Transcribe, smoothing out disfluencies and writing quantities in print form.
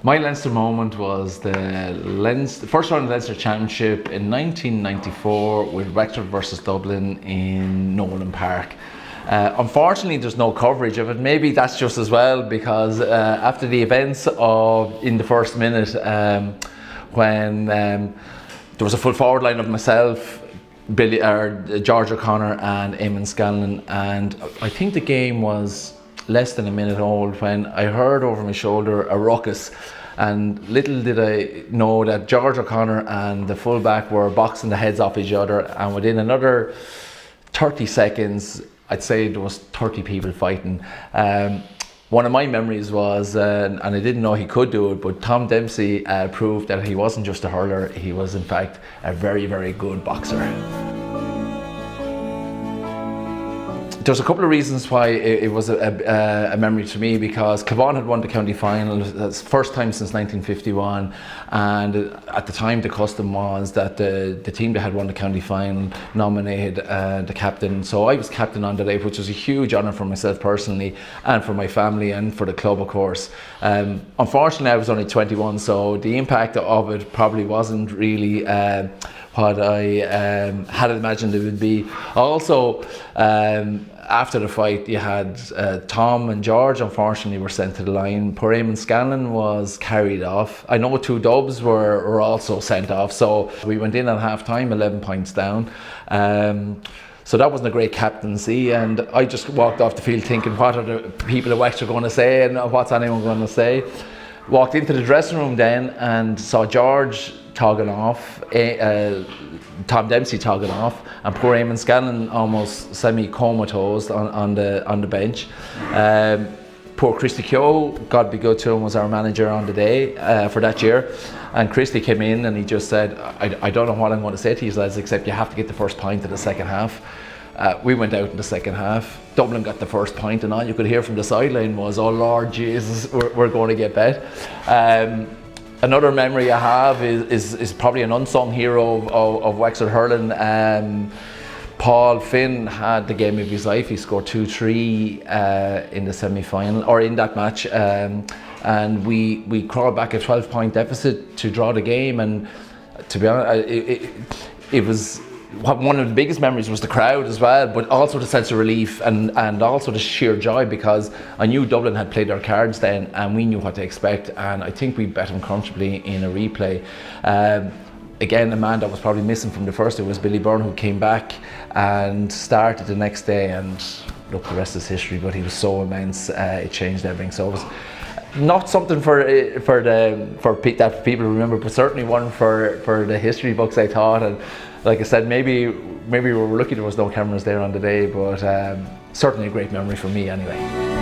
My Leinster moment was the first round of the Leinster Championship in 1994 with Wexford versus Dublin in Nolan Park. Unfortunately, there's no coverage of it. Maybe that's just as well, because after the events in the first minute, when there was a full forward line of myself, George O'Connor and Eamon Scanlon, and I think the game was less than a minute old when I heard over my shoulder a ruckus, and little did I know that George O'Connor and the fullback were boxing the heads off each other, and within another 30 seconds I'd say there was 30 people fighting. One of my memories was, and I didn't know he could do it, but Tom Dempsey proved that he wasn't just a hurler, he was in fact a very, very good boxer. There's a couple of reasons why it was a memory to me, because Cavan had won the county final. That's the first time since 1951, and at the time the custom was that the team that had won the county final nominated the captain. So I was captain on the day, which was a huge honour for myself personally and for my family and for the club, of course. Unfortunately, I was only 21, so the impact of it probably wasn't really what I had imagined it would be. Also, after the fight, you had Tom and George, unfortunately, were sent to the line. Poor Eamon Scanlon was carried off. I know 2 dubs were also sent off, so we went in at half time 11 points down. So that wasn't a great captaincy, and I just walked off the field thinking, what are the people at Wexford going to say, and what's anyone going to say? Walked into the dressing room then and saw George togging off, Tom Dempsey togging off, and poor Eamon Scanlon almost semi-comatose on the bench. Poor Christy Keogh, God be good to him, was our manager on the day for that year. And Christy came in and he just said, I don't know what I'm going to say to you lads, except you have to get the first point in the second half. We went out in the second half. Dublin got the first point, and all you could hear from the sideline was, oh Lord Jesus, we're going to get bet. Another memory I have is probably an unsung hero of Wexford hurling. Paul Finn had the game of his life. He scored 2-3 in the semi-final, or in that match, and we crawled back a 12-point deficit to draw the game. And to be honest, it was one of the biggest memories was the crowd as well, but also the sense of relief and also the sheer joy, because I knew Dublin had played their cards then and we knew what to expect, and I think we bet them comfortably in a replay. Again, a man that was probably missing from the first, it was Billy Byrne, who came back and started the next day, and look, the rest is history, but he was so immense, it changed everything. So it was not something for that people remember, but certainly one for the history books, I thought. And like I said, maybe we were lucky there was no cameras there on the day, but certainly a great memory for me anyway.